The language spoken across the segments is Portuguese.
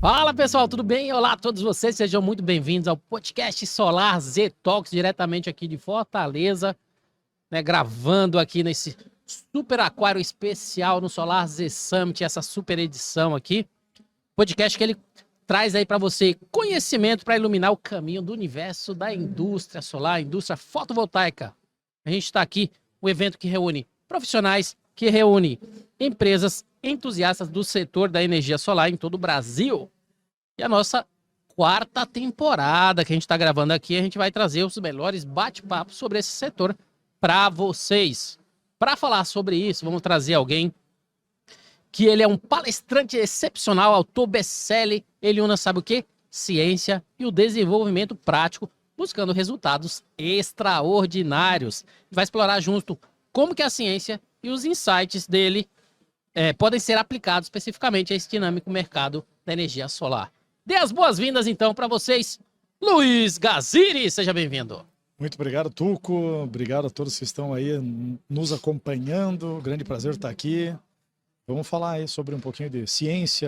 Fala pessoal, tudo bem? Olá a todos vocês, sejam muito bem-vindos ao podcast Solar Z Talks, diretamente aqui de Fortaleza, né, gravando aqui nesse super aquário especial no Solar Z Summit, essa super edição aqui. Podcast que ele traz aí para você conhecimento para iluminar o caminho do universo da indústria solar, indústria fotovoltaica. A gente está aqui, um evento que reúne profissionais, que reúne empresas entusiastas do setor da energia solar em todo o Brasil. E a nossa quarta temporada que a gente está gravando aqui, a gente vai trazer os melhores bate-papos sobre esse setor para vocês. Para falar sobre isso, vamos trazer alguém que ele é um palestrante excepcional, autor best-seller, ele une, sabe o quê? Ciência e o desenvolvimento prático, buscando resultados extraordinários. Vai explorar junto como que a ciência e os insights dele podem ser aplicados especificamente a esse dinâmico mercado da energia solar. Dê as boas-vindas, então, para vocês, Luiz Gaziri. Seja bem-vindo. Muito obrigado, Tuco. Obrigado a todos que estão aí nos acompanhando. Grande prazer estar aqui. Vamos falar aí sobre um pouquinho de ciência,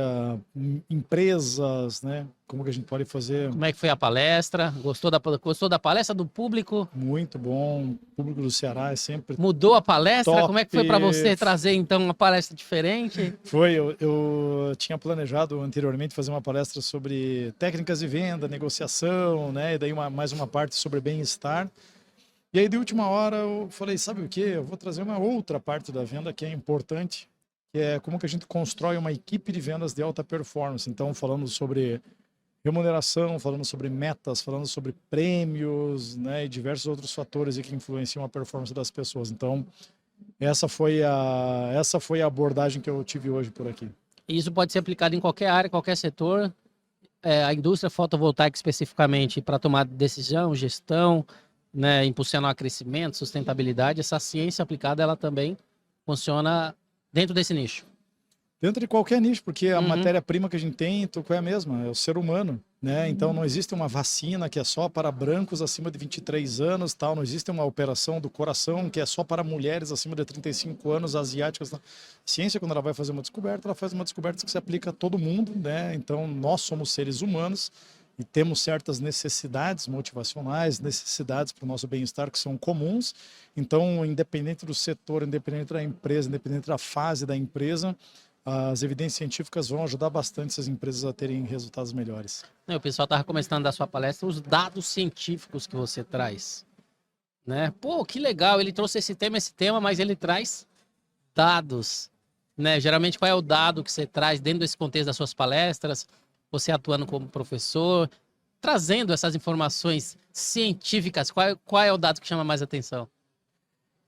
empresas, né? Como que a gente pode fazer. Como é que foi a palestra? Gostou da palestra do público? Muito bom. O público do Ceará é sempre Mudou a palestra? top. Como é que foi para você trazer, então, uma palestra diferente? Foi, eu tinha planejado anteriormente fazer uma palestra sobre técnicas de venda, negociação, né? E daí mais uma parte sobre bem-estar. E aí, de última hora, eu falei, sabe o quê? Eu vou trazer uma outra parte da venda que é importante, que é como que a gente constrói uma equipe de vendas de alta performance. Então, falando sobre remuneração, falando sobre metas, falando sobre prêmios, né, e diversos outros fatores que influenciam a performance das pessoas. Então, essa foi a abordagem que eu tive hoje por aqui. Isso pode ser aplicado em qualquer área, qualquer setor. A indústria fotovoltaica especificamente para tomar decisão, gestão, né, impulsionar crescimento, sustentabilidade. Essa ciência aplicada, ela também funciona dentro desse nicho. Dentro de qualquer nicho, porque a matéria-prima que a gente tem é a mesma, é o ser humano, né? Então não existe uma vacina que é só para brancos acima de 23 anos, tal, não existe uma operação do coração que é só para mulheres acima de 35 anos, asiáticas. A ciência, quando ela vai fazer uma descoberta, ela faz uma descoberta que se aplica a todo mundo, né? Então nós somos seres humanos e temos certas necessidades motivacionais, necessidades para o nosso bem-estar que são comuns. Então, independente do setor, independente da empresa, independente da fase da empresa, as evidências científicas vão ajudar bastante essas empresas a terem resultados melhores. O pessoal estava começando da sua palestra, os dados científicos que você traz, né? Pô, que legal, ele trouxe esse tema, mas ele traz dados, né? Geralmente, qual é o dado que você traz dentro desse contexto das suas palestras? Você atuando como professor, trazendo essas informações científicas, qual é o dado que chama mais atenção?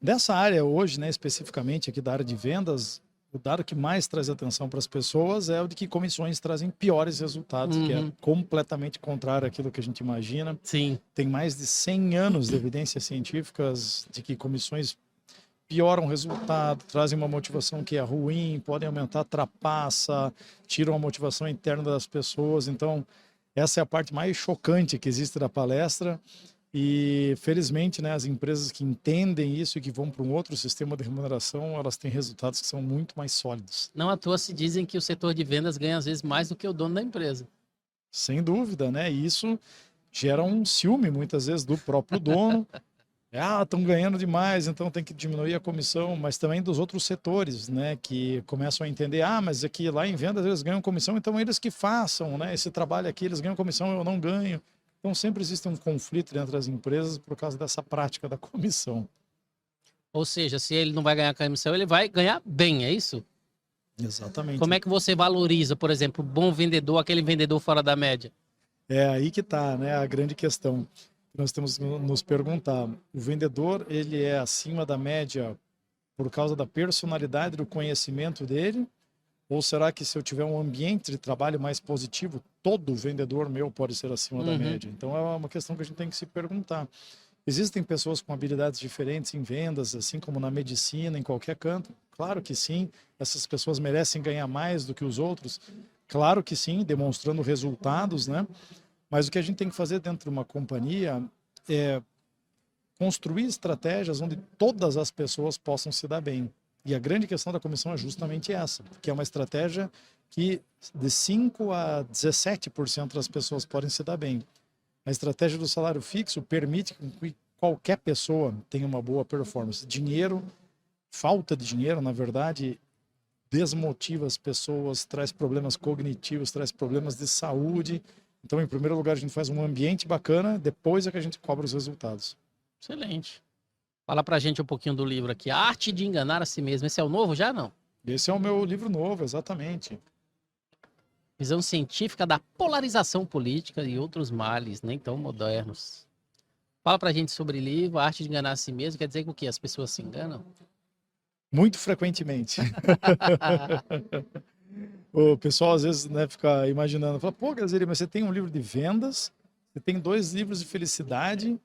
Dessa área hoje, né, especificamente aqui da área de vendas, o dado que mais traz atenção para as pessoas é o de que comissões trazem piores resultados, que é completamente contrário àquilo que a gente imagina. Sim. Tem mais de 100 anos de evidências científicas de que comissões pioram o resultado, trazem uma motivação que é ruim, podem aumentar a trapaça, tiram a motivação interna das pessoas. Então, essa é a parte mais chocante que existe da palestra. E, felizmente, né, as empresas que entendem isso e que vão para um outro sistema de remuneração, elas têm resultados que são muito mais sólidos. Não à toa se dizem que o setor de vendas ganha, às vezes, mais do que o dono da empresa. Sem dúvida, né? E isso gera um ciúme, muitas vezes, do próprio dono. Estão ganhando demais, então tem que diminuir a comissão, mas também dos outros setores, né, que começam a entender, mas aqui lá em vendas eles ganham comissão, então eles que façam, né, esse trabalho aqui, eles ganham comissão, eu não ganho. Então sempre existe um conflito entre as empresas por causa dessa prática da comissão. Ou seja, se ele não vai ganhar comissão, ele vai ganhar bem, é isso? Exatamente. Como é que você valoriza, por exemplo, o bom vendedor, aquele vendedor fora da média? É aí que está, né, a grande questão. Nós temos que nos perguntar, o vendedor, ele é acima da média por causa da personalidade, do conhecimento dele? Ou será que se eu tiver um ambiente de trabalho mais positivo, todo vendedor meu pode ser acima da média? Então é uma questão que a gente tem que se perguntar. Existem pessoas com habilidades diferentes em vendas, assim como na medicina, em qualquer canto? Claro que sim. Essas pessoas merecem ganhar mais do que os outros? Claro que sim, demonstrando resultados, né? Mas o que a gente tem que fazer dentro de uma companhia é construir estratégias onde todas as pessoas possam se dar bem. E a grande questão da comissão é justamente essa, que é uma estratégia que de 5 a 17% das pessoas podem se dar bem. A estratégia do salário fixo permite que qualquer pessoa tenha uma boa performance. Dinheiro, falta de dinheiro, na verdade, desmotiva as pessoas, traz problemas cognitivos, traz problemas de saúde. Então, em primeiro lugar, a gente faz um ambiente bacana, depois é que a gente cobra os resultados. Excelente. Fala pra gente um pouquinho do livro aqui, A Arte de Enganar a Si Mesmo. Esse é o novo já, não? Esse é o meu livro novo, exatamente. Visão científica da polarização política e outros males nem tão modernos. Fala pra gente sobre o livro, A Arte de Enganar a Si Mesmo. Quer dizer que o quê? As pessoas se enganam? Muito frequentemente. O pessoal às vezes, né, fica imaginando, fala, pô, Gazeli, mas você tem um livro de vendas, você tem 2 livros de felicidade,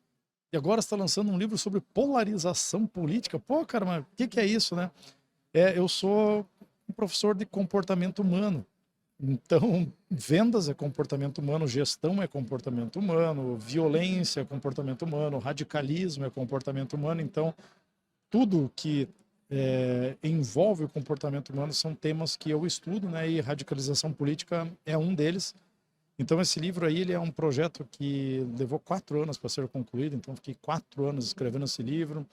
e agora está lançando um livro sobre polarização política. Pô, cara, mas o que é isso, né? Eu sou um professor de comportamento humano. Então, vendas é comportamento humano, gestão é comportamento humano, violência é comportamento humano, radicalismo é comportamento humano. Então, tudo que envolve o comportamento humano são temas que eu estudo, né? E radicalização política é um deles. Então, esse livro aí, ele é um projeto que levou 4 anos para ser concluído. Então, fiquei 4 anos escrevendo esse livro.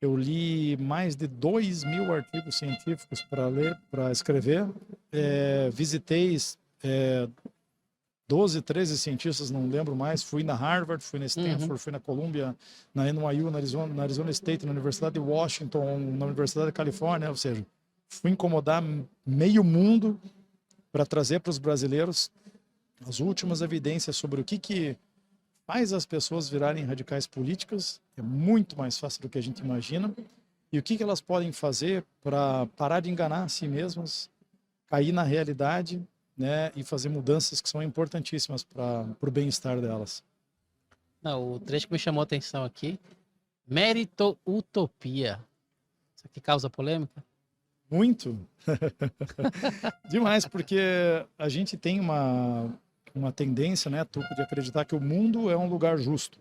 Eu li mais de 2.000 artigos científicos para ler, para escrever. Visitei 12, 13 cientistas, não lembro mais. Fui na Harvard, fui na Stanford, fui na Columbia, na NYU, na Arizona State, na Universidade de Washington, na Universidade da Califórnia. Ou seja, fui incomodar meio mundo para trazer para os brasileiros as últimas evidências sobre o que faz as pessoas virarem radicais políticas. É muito mais fácil do que a gente imagina. E o que elas podem fazer para parar de enganar a si mesmas, cair na realidade, né, e fazer mudanças que são importantíssimas para o bem-estar delas. Não, o trecho que me chamou a atenção aqui, Mérito-utopia. Isso aqui causa polêmica? Muito. Demais, porque a gente tem uma tendência, né, Tuco, de acreditar que o mundo é um lugar justo,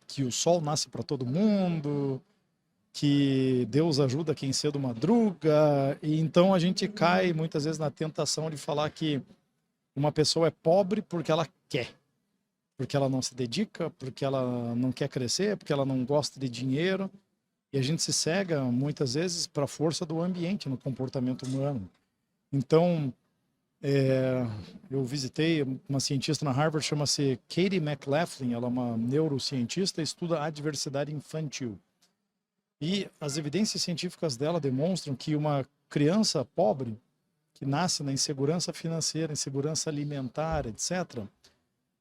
que o sol nasce para todo mundo, que Deus ajuda quem cedo madruga, e então a gente cai muitas vezes na tentação de falar que uma pessoa é pobre porque ela quer, porque ela não se dedica, porque ela não quer crescer, porque ela não gosta de dinheiro, e a gente se cega muitas vezes para a força do ambiente no comportamento humano. Então, eu visitei uma cientista na Harvard, chama-se Katie McLaughlin, ela é uma neurocientista, estuda a diversidade infantil. E as evidências científicas dela demonstram que uma criança pobre, que nasce na insegurança financeira, insegurança alimentar, etc.,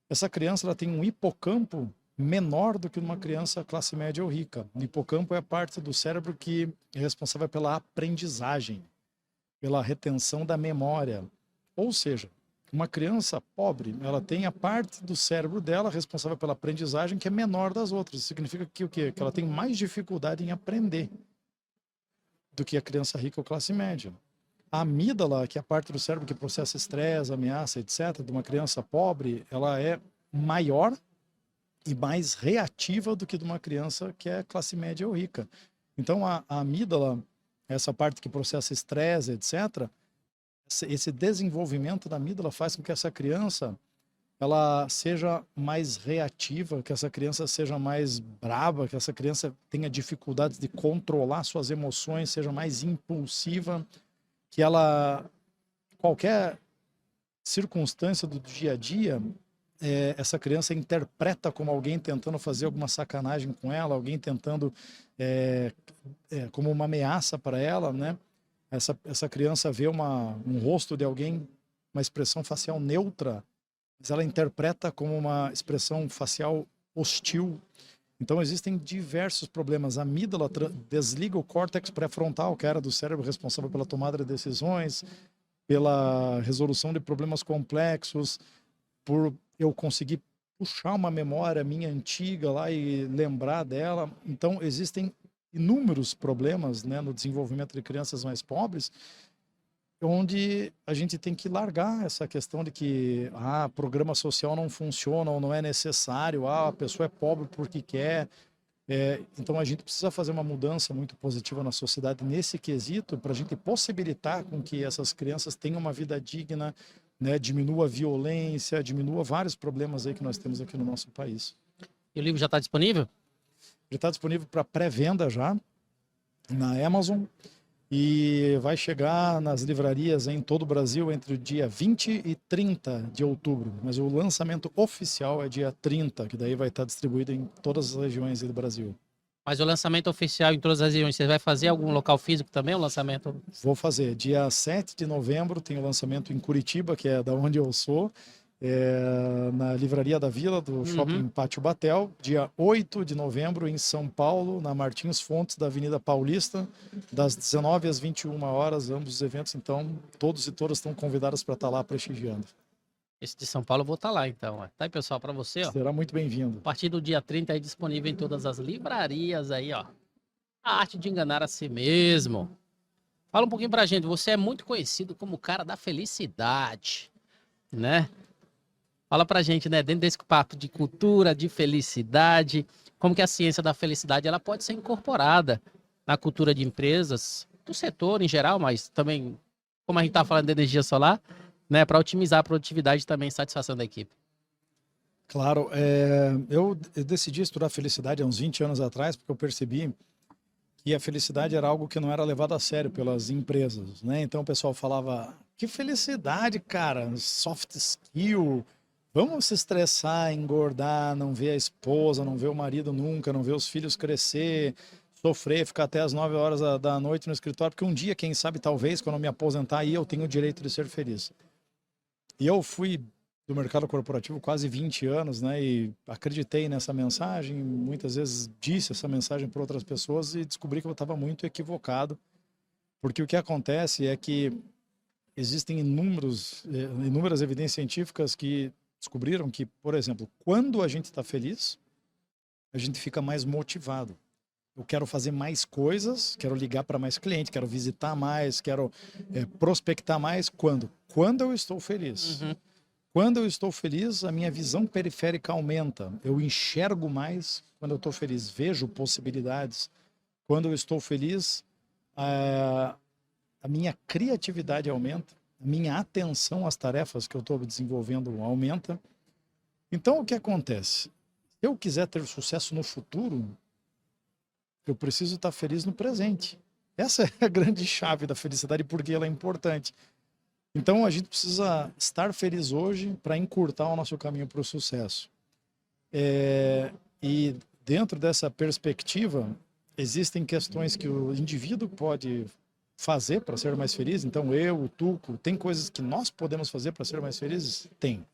essa criança ela tem um hipocampo menor do que uma criança classe média ou rica. O hipocampo é a parte do cérebro que é responsável pela aprendizagem, pela retenção da memória. Ou seja, uma criança pobre, ela tem a parte do cérebro dela responsável pela aprendizagem que é menor das outras. Isso significa que o quê? Que ela tem mais dificuldade em aprender do que a criança rica ou classe média. A amígdala, que é a parte do cérebro que processa estresse, ameaça, etc., de uma criança pobre, ela é maior e mais reativa do que de uma criança que é classe média ou rica. Então, a amígdala, essa parte que processa estresse, etc., esse desenvolvimento da amígdala faz com que essa criança ela seja mais reativa, que essa criança seja mais brava, que essa criança tenha dificuldades de controlar suas emoções, seja mais impulsiva, que ela, qualquer circunstância do dia a dia, essa criança interpreta como alguém tentando fazer alguma sacanagem com ela, alguém tentando, como uma ameaça para ela, né? Essa criança vê um rosto de alguém, uma expressão facial neutra, mas ela interpreta como uma expressão facial hostil. Então existem diversos problemas. A amígdala desliga o córtex pré-frontal, que era do cérebro responsável pela tomada de decisões, pela resolução de problemas complexos, por eu conseguir puxar uma memória minha antiga lá e lembrar dela. Então existem inúmeros problemas, né, no desenvolvimento de crianças mais pobres, onde a gente tem que largar essa questão de que programa social não funciona ou não é necessário, a pessoa é pobre porque quer. Então a gente precisa fazer uma mudança muito positiva na sociedade nesse quesito para a gente possibilitar com que essas crianças tenham uma vida digna, né, diminua a violência, diminua vários problemas aí que nós temos aqui no nosso país. E o livro já está disponível? Ele está disponível para pré-venda já na Amazon e vai chegar nas livrarias em todo o Brasil entre o dia 20 e 30 de outubro. Mas o lançamento oficial é dia 30, que daí vai estar distribuído em todas as regiões do Brasil. Mas o lançamento oficial em todas as regiões, você vai fazer algum local físico também, o lançamento? Vou fazer. Dia 7 de novembro tem o lançamento em Curitiba, que é da onde eu sou, na Livraria da Vila, do Shopping Pátio Batel. Dia 8 de novembro em São Paulo, na Martins Fontes, da Avenida Paulista, das 19 às 21 horas, ambos os eventos. Então, todos e todas estão convidados para estar lá prestigiando. Esse de São Paulo eu vou estar lá, então. Tá aí, pessoal, para você, ó. Será muito bem-vindo. A partir do dia 30 aí disponível em todas as livrarias aí, ó. A arte de enganar a si mesmo. Fala um pouquinho pra gente. Você é muito conhecido como o cara da felicidade, né? Fala pra gente, né, dentro desse papo de cultura, de felicidade, como que a ciência da felicidade ela pode ser incorporada na cultura de empresas, do setor em geral, mas também, como a gente tá falando de energia solar, né, para otimizar a produtividade e também satisfação da equipe. Claro, eu decidi estudar felicidade há uns 20 anos atrás, porque eu percebi que a felicidade era algo que não era levado a sério pelas empresas, né? Então o pessoal falava, que felicidade, cara, soft skill, vamos se estressar, engordar, não ver a esposa, não ver o marido nunca, não ver os filhos crescer, sofrer, ficar até as 9 horas da noite no escritório, porque um dia, quem sabe, talvez, quando eu me aposentar, aí eu tenho o direito de ser feliz. E eu fui do mercado corporativo quase 20 anos, né? E acreditei nessa mensagem, muitas vezes disse essa mensagem para outras pessoas e descobri que eu estava muito equivocado, porque o que acontece é que existem inúmeras evidências científicas que descobriram que, por exemplo, quando a gente está feliz, a gente fica mais motivado. Eu quero fazer mais coisas, quero ligar para mais clientes, quero visitar mais, quero prospectar mais. Quando? Quando eu estou feliz. Quando eu estou feliz, a minha visão periférica aumenta. Eu enxergo mais quando eu estou feliz, vejo possibilidades. Quando eu estou feliz, a minha criatividade aumenta, a minha atenção às tarefas que eu estou desenvolvendo aumenta. Então, o que acontece? Se eu quiser ter sucesso no futuro, eu preciso estar feliz no presente. Essa é a grande chave da felicidade, porque ela é importante. Então, a gente precisa estar feliz hoje para encurtar o nosso caminho para o sucesso. E dentro dessa perspectiva, existem questões que o indivíduo pode fazer para ser mais feliz. Então, o Tuco, tem coisas que nós podemos fazer para ser mais felizes? Tem.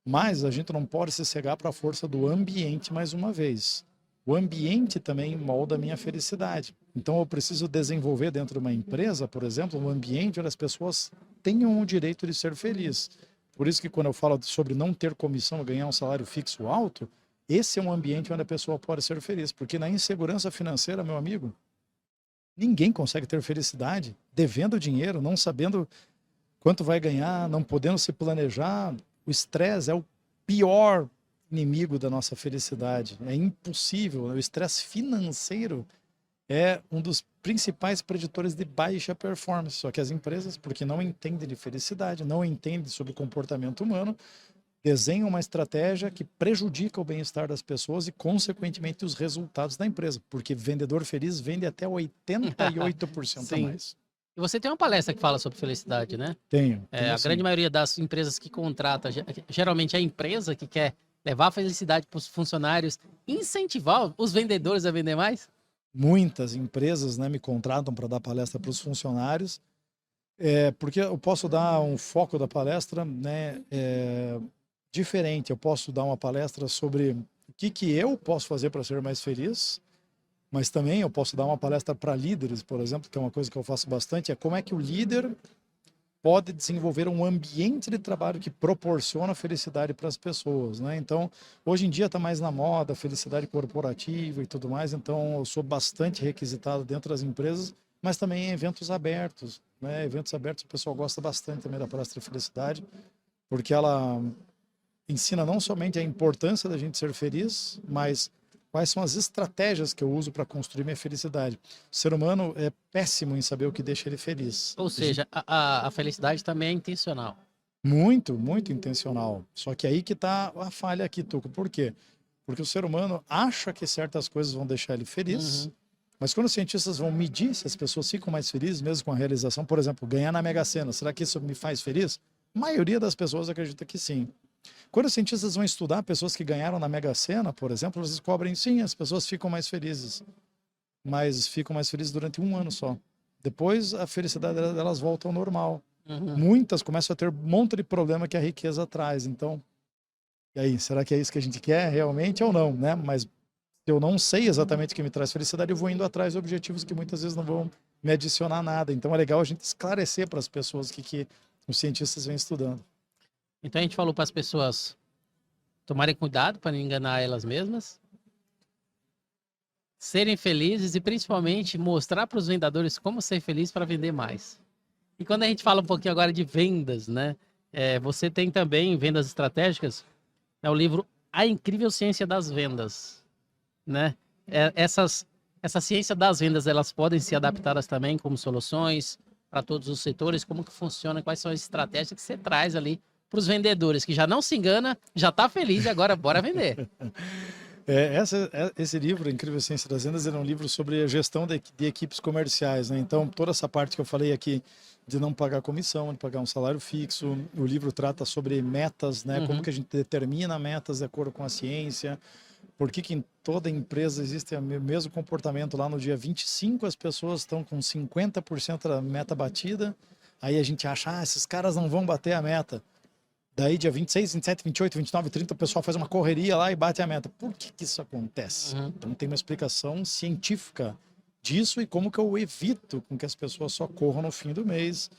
Mas a gente não pode se cegar para a força do ambiente mais uma vez. O ambiente também molda a minha felicidade. Então, eu preciso desenvolver dentro de uma empresa, por exemplo, um ambiente onde as pessoas tenham o direito de ser felizes. Por isso que quando eu falo sobre não ter comissão, ganhar um salário fixo alto, esse é um ambiente onde a pessoa pode ser feliz. Porque na insegurança financeira, meu amigo, ninguém consegue ter felicidade devendo dinheiro, não sabendo quanto vai ganhar, não podendo se planejar. O estresse é o pior inimigo da nossa felicidade. É impossível. O estresse financeiro é um dos principais preditores de baixa performance. Só que as empresas, porque não entendem de felicidade, não entendem sobre comportamento humano, desenham uma estratégia que prejudica o bem-estar das pessoas e, consequentemente, os resultados da empresa. Porque vendedor feliz vende até 88% a mais. E você tem uma palestra que fala sobre felicidade, né? Tenho A grande maioria das empresas que contrata, geralmente é a empresa que quer levar a felicidade para os funcionários, incentivar os vendedores a vender mais? Muitas empresas, né, me contratam para dar palestra para os funcionários, porque eu posso dar um foco da palestra, né, diferente. Eu posso dar uma palestra sobre o que eu posso fazer para ser mais feliz, mas também eu posso dar uma palestra para líderes, por exemplo, que é uma coisa que eu faço bastante, é como é que o líder pode desenvolver um ambiente de trabalho que proporciona felicidade para as pessoas, né? Então, hoje em dia está mais na moda, felicidade corporativa e tudo mais, então eu sou bastante requisitado dentro das empresas, mas também em eventos abertos, né? Eventos abertos o pessoal gosta bastante também da palestra de felicidade, porque ela ensina não somente a importância da gente ser feliz, mas quais são as estratégias que eu uso para construir minha felicidade. O ser humano é péssimo em saber o que deixa ele feliz. Ou seja, a felicidade também é intencional. Muito, muito intencional. Só que aí que está a falha aqui, Tuco. Por quê? Porque o ser humano acha que certas coisas vão deixar ele feliz, mas quando os cientistas vão medir se as pessoas ficam mais felizes mesmo com a realização, por exemplo, ganhar na Mega Sena, será que isso me faz feliz? A maioria das pessoas acredita que sim. Quando os cientistas vão estudar pessoas que ganharam na Mega Sena, por exemplo, eles descobrem, sim, as pessoas ficam mais felizes, mas ficam mais felizes durante um ano só. Depois, a felicidade delas volta ao normal. Muitas começam a ter um monte de problema que a riqueza traz. Então, e aí, será que é isso que a gente quer realmente ou não, né? Mas se eu não sei exatamente o que me traz felicidade, eu vou indo atrás de objetivos que muitas vezes não vão me adicionar nada. Então, é legal a gente esclarecer para as pessoas que os cientistas vêm estudando. Então a gente falou para as pessoas tomarem cuidado para não enganar elas mesmas, serem felizes e principalmente mostrar para os vendedores como ser feliz para vender mais. E quando a gente fala um pouquinho agora de vendas, né? Você tem também vendas estratégicas, é o livro A Incrível Ciência das Vendas, né? Essa ciência das vendas, elas podem ser adaptadas também como soluções para todos os setores, como que funciona, quais são as estratégias que você traz ali para os vendedores, que já não se engana, já está feliz e agora bora vender. Esse livro, A Incrível Ciência das Vendas, é um livro sobre a gestão de equipes comerciais, né? Então, toda essa parte que eu falei aqui de não pagar comissão, de pagar um salário fixo, o livro trata sobre metas, né? Como que a gente determina metas de acordo com a ciência, por que em toda empresa existe o mesmo comportamento. Lá no dia 25 as pessoas estão com 50% da meta batida, aí a gente acha, esses caras não vão bater a meta. Daí, dia 26, 27, 28, 29, 30, o pessoal faz uma correria lá e bate a meta. Por que isso acontece? Então, tem uma explicação científica disso e como que eu evito com que as pessoas só corram no fim do mês.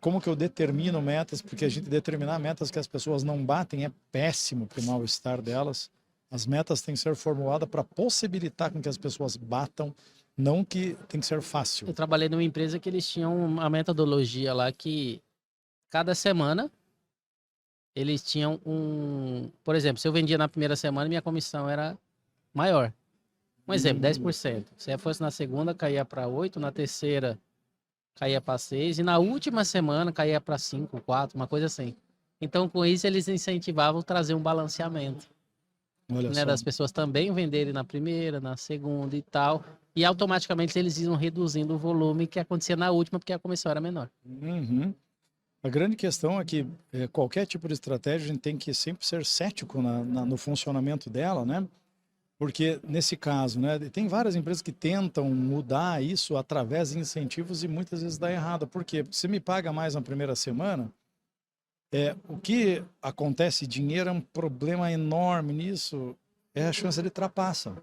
Como que eu determino metas, porque a gente determinar metas que as pessoas não batem é péssimo para o mal-estar delas. As metas têm que ser formuladas para possibilitar com que as pessoas batam, não que tem que ser fácil. Eu trabalhei numa empresa que eles tinham uma metodologia lá que cada semana eles tinham por exemplo, se eu vendia na primeira semana, minha comissão era maior. Um exemplo, 10%. Se fosse na segunda, caía para 8%, na terceira caía para 6%, e na última semana caía para 5%, 4%, uma coisa assim. Então, com isso, eles incentivavam trazer um balanceamento. Né, das pessoas também venderem na primeira, na segunda e tal. E automaticamente eles iam reduzindo o volume que acontecia na última, porque a comissão era menor. A grande questão é que qualquer tipo de estratégia a gente tem que sempre ser cético no funcionamento dela, né? Porque nesse caso, né, tem várias empresas que tentam mudar isso através de incentivos e muitas vezes dá errado. Por quê? Porque você me paga mais na primeira semana, o que acontece, dinheiro é um problema enorme nisso, a chance ele trapaça.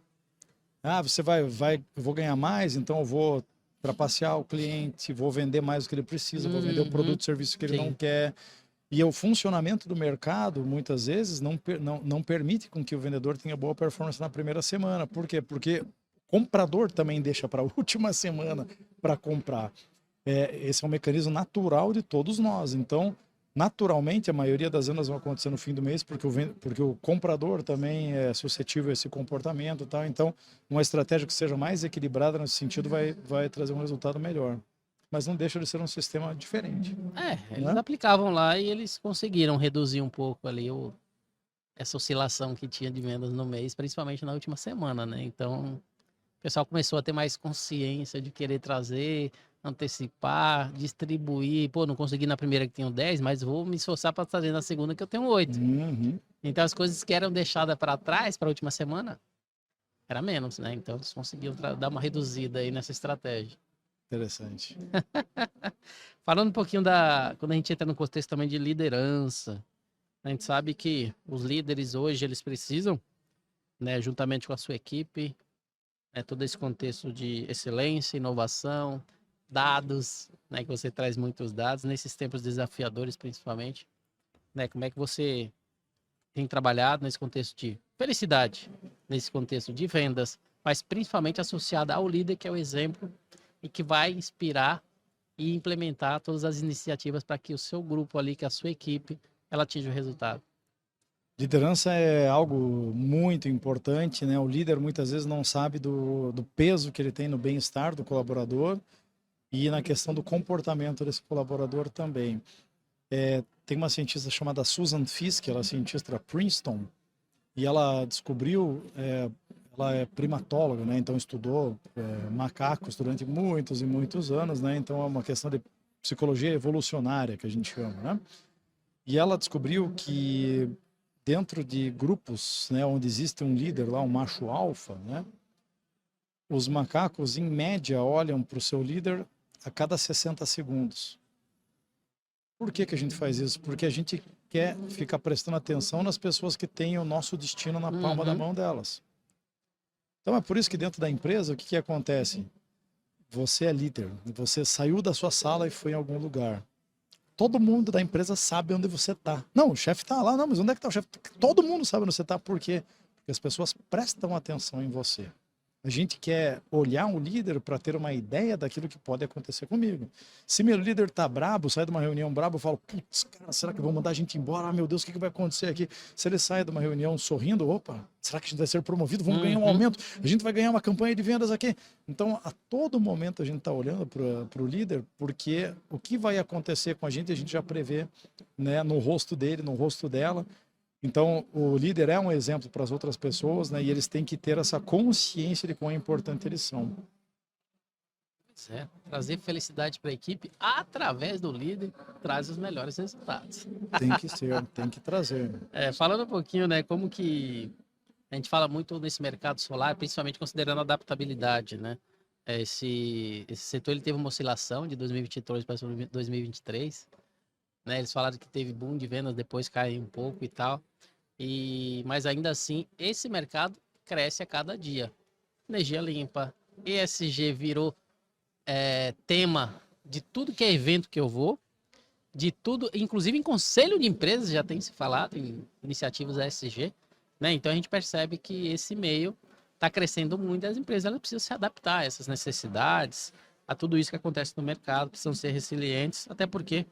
Você eu vou ganhar mais, então eu vou trapacear o cliente, vou vender mais do que ele precisa, vou vender o produto, o serviço que ele não quer. E o funcionamento do mercado, muitas vezes, não permite com que o vendedor tenha boa performance na primeira semana. Por quê? Porque o comprador também deixa para a última semana para comprar. Esse é um mecanismo natural de todos nós. Então, naturalmente, a maioria das vendas vão acontecer no fim do mês, porque o comprador também é suscetível a esse comportamento. Tá? Então, uma estratégia que seja mais equilibrada nesse sentido vai trazer um resultado melhor. Mas não deixa de ser um sistema diferente. Eles aplicavam lá e eles conseguiram reduzir um pouco ali essa oscilação que tinha de vendas no mês, principalmente na última semana, né? Então, o pessoal começou a ter mais consciência de querer trazer, antecipar, distribuir. Pô, não consegui na primeira que tenho 10, mas vou me esforçar para trazer na segunda que eu tenho 8. Então, as coisas que eram deixadas para trás, para a última semana, era menos, né? Então, eles conseguiram dar uma reduzida aí nessa estratégia. Interessante. Falando um pouquinho quando a gente entra no contexto também de liderança, a gente sabe que os líderes hoje, eles precisam, né, juntamente com a sua equipe, todo esse contexto de excelência, inovação, dados, né, que você traz muitos dados, nesses tempos desafiadores principalmente, né, como é que você tem trabalhado nesse contexto de felicidade, nesse contexto de vendas, mas principalmente associada ao líder, que é o exemplo e que vai inspirar e implementar todas as iniciativas para que o seu grupo ali, que a sua equipe, ela atinja o resultado. Liderança é algo muito importante, né? O líder muitas vezes não sabe do peso que ele tem no bem-estar do colaborador e na questão do comportamento desse colaborador também. Tem uma cientista chamada Susan Fiske, ela é cientista da Princeton, e ela descobriu, ela é primatóloga, né? Então estudou macacos durante muitos e muitos anos, né? Então é uma questão de psicologia evolucionária que a gente chama, né? E ela descobriu que dentro de grupos, né, onde existe um líder lá, um macho alfa, né, os macacos, em média, olham para o seu líder a cada 60 segundos. Por que que a gente faz isso? Porque a gente quer ficar prestando atenção nas pessoas que têm o nosso destino na palma da mão delas. Então é por isso que dentro da empresa, o que que acontece? Você é líder, você saiu da sua sala e foi em algum lugar. Todo mundo da empresa sabe onde você está. Não, o chefe está lá, não, mas onde é que está o chefe? Todo mundo sabe onde você está, por quê? Porque as pessoas prestam atenção em você. A gente quer olhar um líder para ter uma ideia daquilo que pode acontecer comigo. Se meu líder está brabo, sai de uma reunião brabo, eu falo, putz, cara, será que vão mandar a gente embora? Ah, meu Deus, o que vai acontecer aqui? Se ele sai de uma reunião sorrindo, opa, será que a gente vai ser promovido? Vamos ganhar um aumento? A gente vai ganhar uma campanha de vendas aqui? Então, a todo momento a gente está olhando para o líder, porque o que vai acontecer com a gente já prevê, né, no rosto dele, no rosto dela. Então, o líder é um exemplo para as outras pessoas, né? E eles têm que ter essa consciência de quão importante eles são. Certo. Trazer felicidade para a equipe através do líder traz os melhores resultados. Tem que ser, tem que trazer. Falando um pouquinho, né, como que a gente fala muito nesse mercado solar, principalmente considerando a adaptabilidade, né? Esse setor ele teve uma oscilação de 2022 para 2023, né? Eles falaram que teve boom de vendas, depois caiu um pouco e tal. Mas ainda assim, esse mercado cresce a cada dia. Energia limpa, ESG virou tema de tudo que é evento que eu vou, de tudo, inclusive em conselho de empresas já tem se falado em iniciativas ESG, né? Então a gente percebe que esse meio está crescendo muito e as empresas elas precisam se adaptar a essas necessidades, a tudo isso que acontece no mercado, precisam ser resilientes, até porque,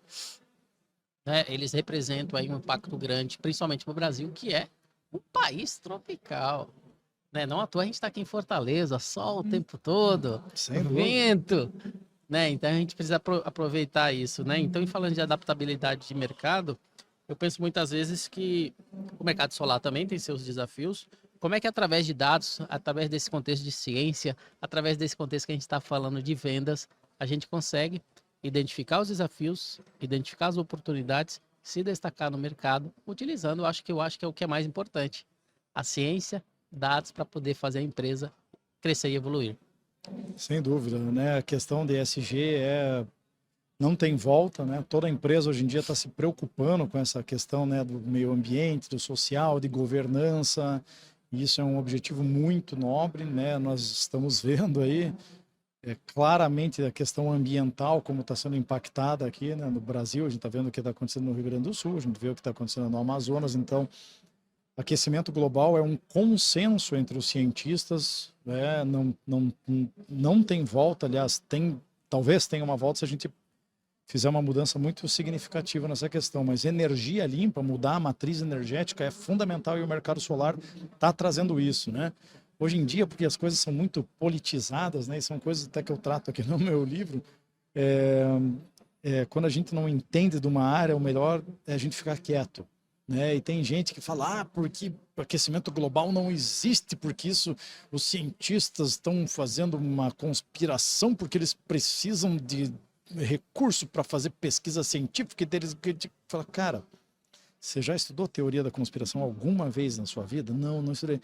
né, eles representam aí um impacto grande, principalmente no Brasil, que é um país tropical. Né? Não à toa a gente está aqui em Fortaleza, sol o tempo todo, vento, né? Então a gente precisa aproveitar isso, né? Então, falando de adaptabilidade de mercado, eu penso muitas vezes que o mercado solar também tem seus desafios. Como é que através de dados, através desse contexto de ciência, através desse contexto que a gente está falando de vendas, a gente consegue identificar os desafios, identificar as oportunidades, se destacar no mercado, utilizando, eu acho que é o que é mais importante, a ciência, dados para poder fazer a empresa crescer e evoluir. Sem dúvida, né? A questão de ESG não tem volta, né? Toda empresa hoje em dia está se preocupando com essa questão, né, do meio ambiente, do social, de governança. E isso é um objetivo muito nobre, né? Nós estamos vendo aí claramente a questão ambiental, como está sendo impactada aqui, né, no Brasil. A gente está vendo o que está acontecendo no Rio Grande do Sul, a gente vê o que está acontecendo no Amazonas. Então, aquecimento global é um consenso entre os cientistas, né? Não tem volta, aliás, talvez tenha uma volta se a gente fizer uma mudança muito significativa nessa questão, mas energia limpa, mudar a matriz energética é fundamental e o mercado solar está trazendo isso, né? Hoje em dia, porque as coisas são muito politizadas, né? E são coisas até que eu trato aqui no meu livro, quando a gente não entende de uma área, o melhor é a gente ficar quieto. Né? E tem gente que fala, porque aquecimento global não existe, porque isso os cientistas estão fazendo uma conspiração, porque eles precisam de recurso para fazer pesquisa científica, e deles fala, cara, você já estudou teoria da conspiração alguma vez na sua vida? Não, não estudei.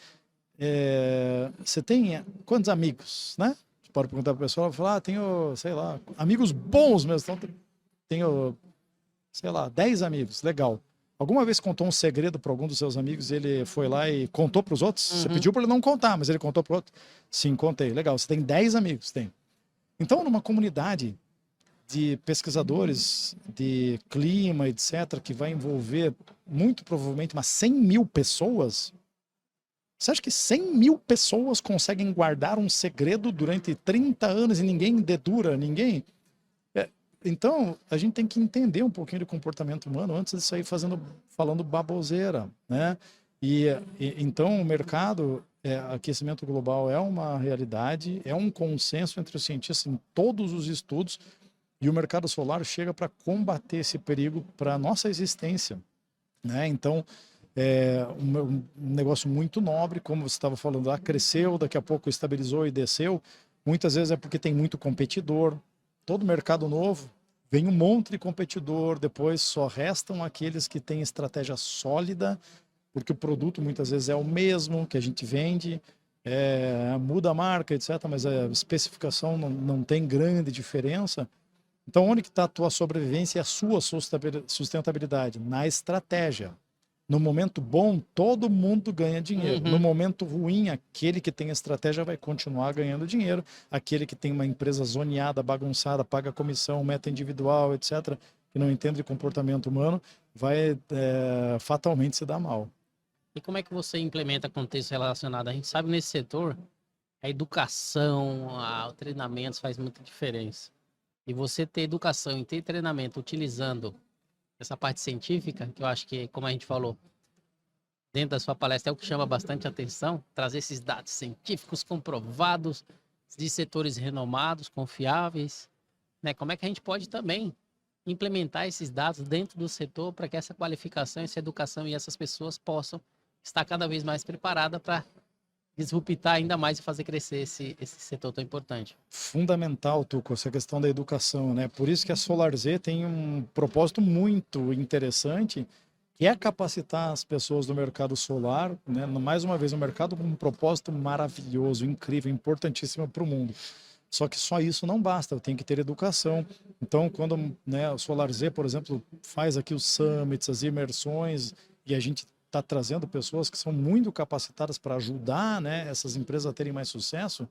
Você tem quantos amigos, né? Você pode perguntar para a pessoa, falar, tenho, sei lá, amigos bons mesmo, então tenho, sei lá, 10 amigos, legal. Alguma vez contou um segredo para algum dos seus amigos, ele foi lá e contou para os outros? Você pediu para ele não contar, mas ele contou para o outro? Sim, contei. Legal, você tem 10 amigos, tem. Então, numa comunidade de pesquisadores de clima, etc., que vai envolver muito provavelmente umas 100 mil pessoas, você acha que 100 mil pessoas conseguem guardar um segredo durante 30 anos e ninguém dedura ninguém? Então, a gente tem que entender um pouquinho de comportamento humano antes de sair falando baboseira, né? Então, o mercado, aquecimento global é uma realidade, é um consenso entre os cientistas em todos os estudos, e o mercado solar chega para combater esse perigo para a nossa existência, né? Então, é um negócio muito nobre, como você estava falando, cresceu, daqui a pouco estabilizou e desceu. Muitas vezes é porque tem muito competidor. Todo mercado novo vem um monte de competidor, depois só restam aqueles que têm estratégia sólida, porque o produto muitas vezes é o mesmo que a gente vende, muda a marca, etc., mas a especificação não tem grande diferença. Então, onde que está a tua sobrevivência e a sua sustentabilidade? Na estratégia. No momento bom, todo mundo ganha dinheiro. No momento ruim, aquele que tem estratégia vai continuar ganhando dinheiro. Aquele que tem uma empresa zoneada, bagunçada, paga comissão, meta individual, etc., que não entende de comportamento humano, vai fatalmente se dar mal. E como é que você implementa contexto relacionado? A gente sabe nesse setor, a educação, o treinamento faz muita diferença. E você ter educação e ter treinamento utilizando essa parte científica, que eu acho que, como a gente falou, dentro da sua palestra é o que chama bastante atenção, trazer esses dados científicos comprovados, de setores renomados, confiáveis, né? Como é que a gente pode também implementar esses dados dentro do setor para que essa qualificação, essa educação e essas pessoas possam estar cada vez mais preparadas para disruptar ainda mais e fazer crescer esse setor tão importante. Fundamental, Tuco, essa questão da educação, né? Por isso que a SolarZ tem um propósito muito interessante, que é capacitar as pessoas do mercado solar, né? Mais uma vez, um mercado com um propósito maravilhoso, incrível, importantíssimo para o mundo. Só que só isso não basta, tem que ter educação. Então, quando, né, o SolarZ, por exemplo, faz aqui os summits, as imersões, e a gente está trazendo pessoas que são muito capacitadas para ajudar, né, essas empresas a terem mais sucesso,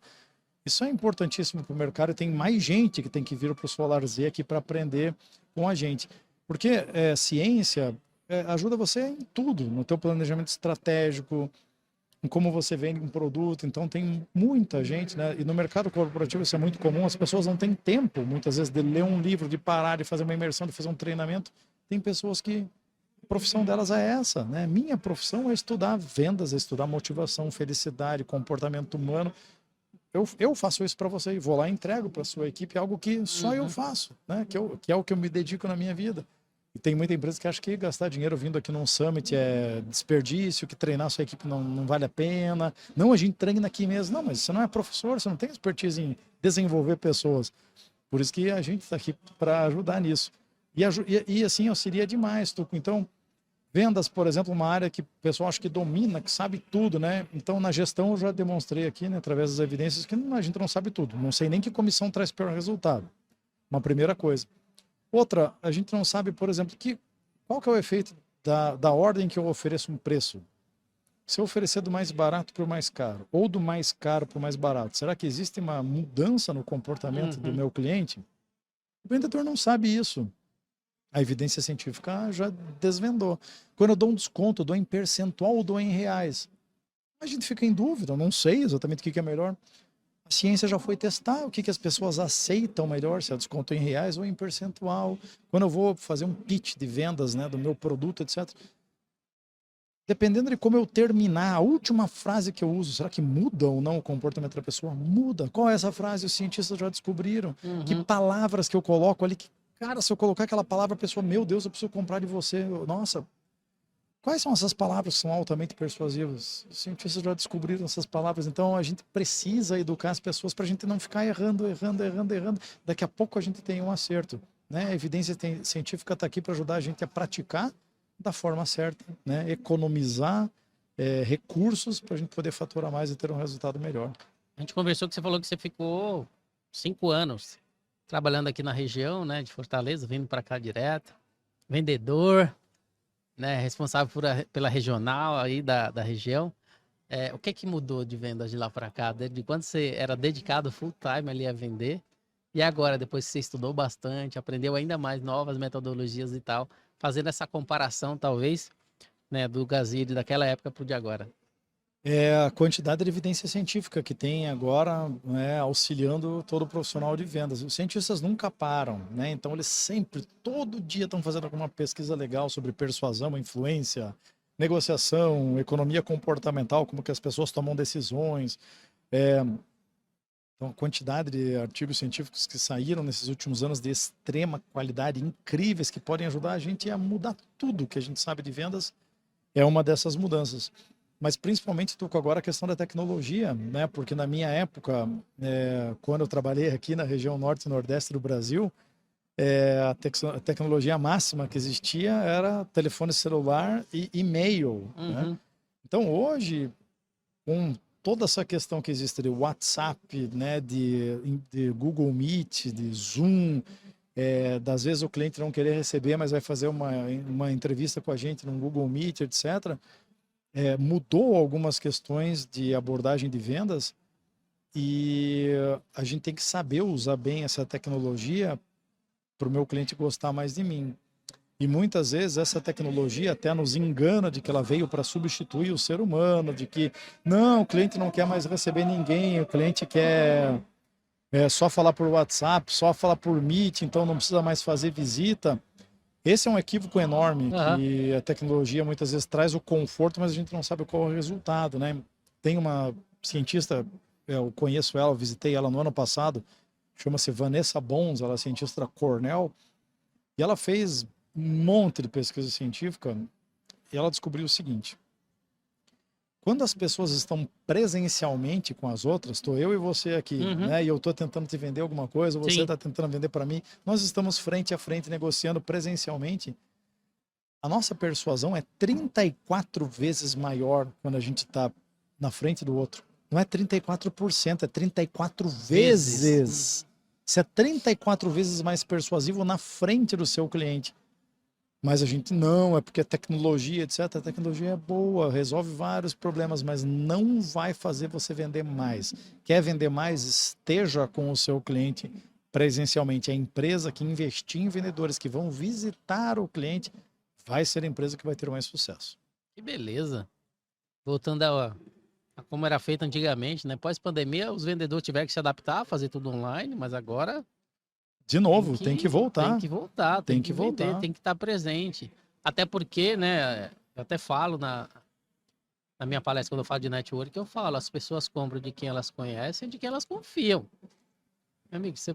isso é importantíssimo para o mercado, e tem mais gente que tem que vir para o SolarZ aqui para aprender com a gente. Porque ciência ajuda você em tudo, no teu planejamento estratégico, em como você vende um produto. Então tem muita gente, né? E no mercado corporativo isso é muito comum, as pessoas não têm tempo, muitas vezes, de ler um livro, de parar, de fazer uma imersão, de fazer um treinamento. Tem pessoas que a profissão delas é essa, né? Minha profissão é estudar vendas, é estudar motivação, felicidade, comportamento humano. Eu faço isso para você e vou lá e entrego para a sua equipe algo que só eu faço, né? Que é o que eu me dedico na minha vida. E tem muita empresa que acha que gastar dinheiro vindo aqui num summit é desperdício, que treinar sua equipe não vale a pena. Não, a gente treina aqui mesmo. Não, mas você não é professor, você não tem expertise em desenvolver pessoas. Por isso que a gente está aqui para ajudar nisso. E assim auxilia demais, Tuco. Então, vendas, por exemplo, uma área que o pessoal acha que domina, que sabe tudo, né? Então, na gestão, eu já demonstrei aqui, né, através das evidências, que a gente não sabe tudo. Não sei nem que comissão traz pior resultado. Uma primeira coisa. Outra, a gente não sabe, por exemplo, qual que é o efeito da ordem que eu ofereço um preço. Se eu oferecer do mais barato para o mais caro, ou do mais caro para o mais barato, será que existe uma mudança no comportamento do meu cliente? O vendedor não sabe isso. A evidência científica já desvendou. Quando eu dou um desconto, eu dou em percentual ou dou em reais? A gente fica em dúvida, eu não sei exatamente o que é melhor. A ciência já foi testar o que as pessoas aceitam melhor, se é desconto em reais ou em percentual. Quando eu vou fazer um pitch de vendas, né, do meu produto, etc. Dependendo de como eu terminar, a última frase que eu uso, será que muda ou não o comportamento da pessoa? Muda. Qual é essa frase? Os cientistas já descobriram. Que palavras que eu coloco ali, que, cara, se eu colocar aquela palavra, a pessoa, meu Deus, eu preciso comprar de você. Nossa, quais são essas palavras que são altamente persuasivas? Os cientistas já descobriram essas palavras, então a gente precisa educar as pessoas para a gente não ficar errando. Daqui a pouco a gente tem um acerto, né? A evidência científica está aqui para ajudar a gente a praticar da forma certa, né? Economizar recursos para a gente poder faturar mais e ter um resultado melhor. A gente conversou que você falou que você ficou 5 anos trabalhando aqui na região, né, de Fortaleza, vindo para cá direto, vendedor, né, responsável pela regional aí da região. O que mudou de vendas de lá para cá? Desde quando você era dedicado full time ali a vender? E agora, depois que você estudou bastante, aprendeu ainda mais novas metodologias e tal, fazendo essa comparação, talvez, né, do Gazille daquela época para o de agora? É a quantidade de evidência científica que tem agora, né, auxiliando todo profissional de vendas. Os cientistas nunca param, né? Então eles sempre, todo dia estão fazendo alguma pesquisa legal sobre persuasão, influência, negociação, economia comportamental, como que as pessoas tomam decisões. Então, a quantidade de artigos científicos que saíram nesses últimos anos de extrema qualidade, incríveis, que podem ajudar a gente a mudar tudo que a gente sabe de vendas, é uma dessas mudanças. Mas principalmente, Tuco, agora a questão da tecnologia, né? Porque na minha época, quando eu trabalhei aqui na região norte e nordeste do Brasil, a tecnologia máxima que existia era telefone celular e e-mail, né? Uhum. Então, hoje, com toda essa questão que existe de WhatsApp, né, de Google Meet, de Zoom, das vezes o cliente não querer receber, mas vai fazer uma entrevista com a gente no Google Meet, etc. Mudou algumas questões de abordagem de vendas e a gente tem que saber usar bem essa tecnologia para o meu cliente gostar mais de mim. E muitas vezes essa tecnologia até nos engana de que ela veio para substituir o ser humano, de que não, o cliente não quer mais receber ninguém, o cliente quer só falar por WhatsApp, só falar por Meet, então não precisa mais fazer visita. Esse é um equívoco enorme, Aham. que a tecnologia muitas vezes traz o conforto, mas a gente não sabe qual é o resultado, né? Tem uma cientista, eu conheço ela, eu visitei ela no ano passado, chama-se Vanessa Bons, ela é cientista da Cornell, e ela fez um monte de pesquisa científica e ela descobriu o seguinte: quando as pessoas estão presencialmente com as outras, estou eu e você aqui, Uhum. né? E eu estou tentando te vender alguma coisa, você Sim. está tentando vender para mim, nós estamos frente a frente negociando presencialmente. A nossa persuasão é 34 vezes maior quando a gente está na frente do outro. Não é 34%, é 34 Vezes. vezes. Você é 34 vezes mais persuasivo na frente do seu cliente. Mas a gente não, é porque a tecnologia, etc. A tecnologia é boa, resolve vários problemas, mas não vai fazer você vender mais. Quer vender mais? Esteja com o seu cliente presencialmente. A empresa que investir em vendedores que vão visitar o cliente vai ser a empresa que vai ter mais sucesso. Que beleza. Voltando a como era feito antigamente, né? Pós-pandemia, os vendedores tiveram que se adaptar, fazer tudo online, mas agora De tem novo, tem que que, tem voltar. que voltar, tem Tem que que vender, voltar. tem que estar presente. Até porque, né? Eu até falo na minha palestra, quando eu falo de network, eu falo, as pessoas compram de quem elas conhecem e de quem elas confiam. Meu amigo, você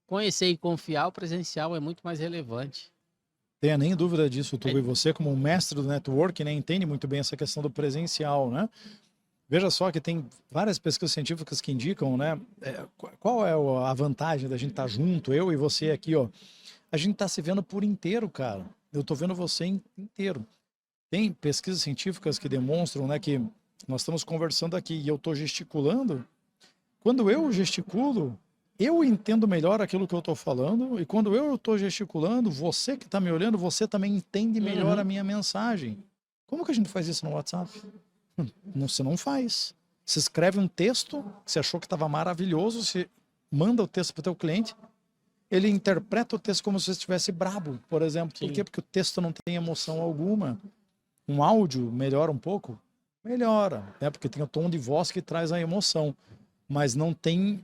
conhecer e confiar, o presencial é muito mais relevante. Tenha nem dúvida disso, É, Tugo. E você, como um mestre do network, né, entende muito bem essa questão do presencial, né? Veja só que tem várias pesquisas científicas que indicam, né? Qual é a vantagem da gente estar junto, eu e você aqui, ó. A gente está se vendo por inteiro, cara. Eu tô vendo você inteiro. Tem pesquisas científicas que demonstram, né, que nós estamos conversando aqui e eu tô gesticulando. Quando eu gesticulo, eu entendo melhor aquilo que eu estou falando, e quando eu estou gesticulando, você que está me olhando, você também entende melhor a uhum. minha mensagem. Como que a gente faz isso no WhatsApp? Você não faz. Você escreve um texto que você achou que estava maravilhoso, você manda o texto para o teu cliente, ele interpreta o texto como se você estivesse brabo, por exemplo. Por quê? Sim. Porque o texto não tem emoção alguma. Um áudio melhora um pouco? Melhora, né? Porque tem o tom de voz que traz a emoção, mas não tem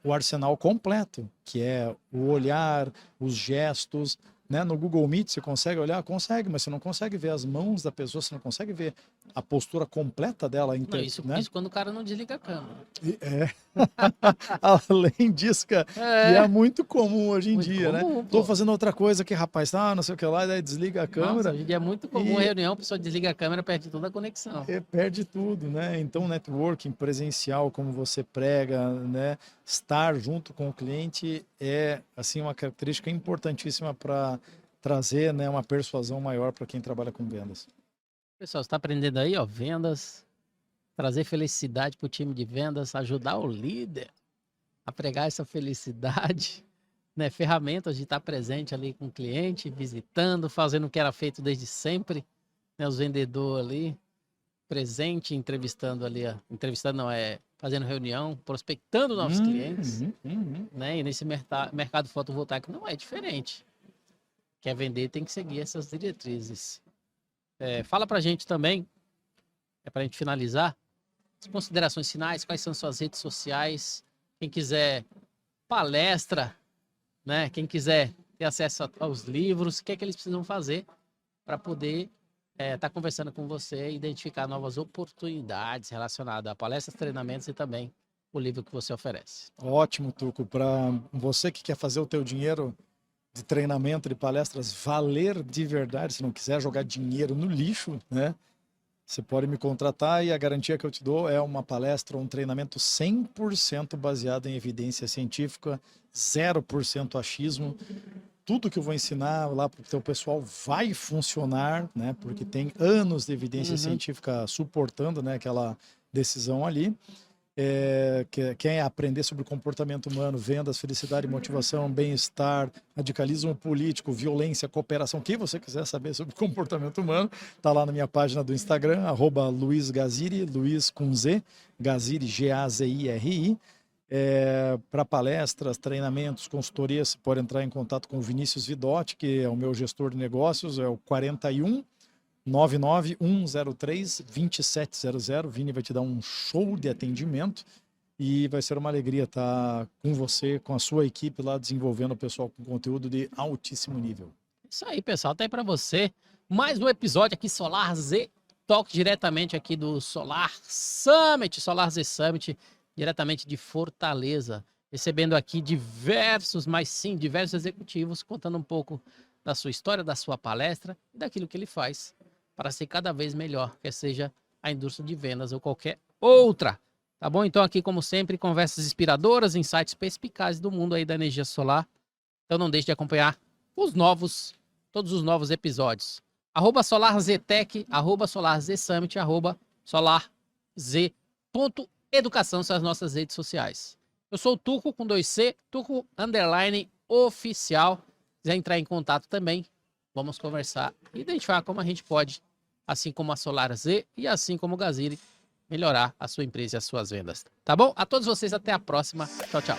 o arsenal completo, que é o olhar, os gestos, né? No Google Meet você consegue olhar? Consegue, mas você não consegue ver as mãos da pessoa, você não consegue ver a postura completa dela, Não, isso, né? isso quando o cara não desliga a câmera. É. Além disso, cara, que é É, muito comum hoje em muito dia, né? comum, Tô pô. fazendo outra coisa aqui, rapaz, tá, não sei o que lá, daí desliga a Nossa, câmera hoje em dia é muito comum e reunião, a pessoa desliga a câmera, perde toda a conexão. perde tudo, né? Então, networking presencial, como você prega, né? Estar junto com o cliente é, assim, uma característica importantíssima para trazer, né, uma persuasão maior para quem trabalha com vendas. Pessoal, você está aprendendo aí, ó, vendas, trazer felicidade para o time de vendas, ajudar o líder a pregar essa felicidade, né? Ferramentas de estar presente ali com o cliente, visitando, fazendo o que era feito desde sempre, né? Os vendedores ali, presente, entrevistando ali, entrevistando não, fazendo reunião, prospectando novos clientes, Uhum. né? E nesse mercado fotovoltaico não é diferente. Quer vender, tem que seguir essas diretrizes. Fala pra gente também, para a gente finalizar, as considerações finais, quais são suas redes sociais, quem quiser palestra, né? Quem quiser ter acesso aos livros, o que é que eles precisam fazer para poder estar conversando com você e identificar novas oportunidades relacionadas a palestras, treinamentos e também o livro que você oferece. Ótimo, Tuco. Para você que quer fazer o teu dinheiro de treinamento, de palestras, valer de verdade, se não quiser jogar dinheiro no lixo, né? Você pode me contratar e a garantia que eu te dou é uma palestra, um treinamento 100% baseado em evidência científica, 0% achismo. Tudo que eu vou ensinar lá para o teu pessoal vai funcionar, né? Porque tem anos de evidência científica suportando, né, aquela decisão ali. Quem aprender sobre comportamento humano, vendas, felicidade, motivação, bem-estar, radicalismo político, violência, cooperação, quem você quiser saber sobre comportamento humano, tá lá na minha página do Instagram, @LuizGaziri, Luiz com Z, Gaziri, Gaziri. Para palestras, treinamentos, consultorias, você pode entrar em contato com o Vinícius Vidotti, que é o meu gestor de negócios, é o 41 99103 2700. Vini vai te dar um show de atendimento e vai ser uma alegria estar com você, com a sua equipe lá, desenvolvendo o pessoal com conteúdo de altíssimo nível. Isso aí, pessoal. Tá aí para você mais um episódio aqui, Solar Z Talk, diretamente aqui do Solar Summit, Solar Z Summit, diretamente de Fortaleza. Recebendo aqui diversos executivos, contando um pouco da sua história, da sua palestra e daquilo que ele faz para ser cada vez melhor, quer seja a indústria de vendas ou qualquer outra. Tá bom? Então aqui, como sempre, conversas inspiradoras, insights perspicazes do mundo aí da energia solar. Então não deixe de acompanhar todos os novos episódios. @SolarZTech, @SolarZSummit, @SolarZ.educação são as nossas redes sociais. Eu sou o Tuco com 2C, Tuco _oficial. Se quiser entrar em contato também, vamos conversar e identificar como a gente pode, assim como a Solar Z e assim como o Gaziri, melhorar a sua empresa e as suas vendas. Tá bom? A todos vocês, até a próxima. Tchau, tchau.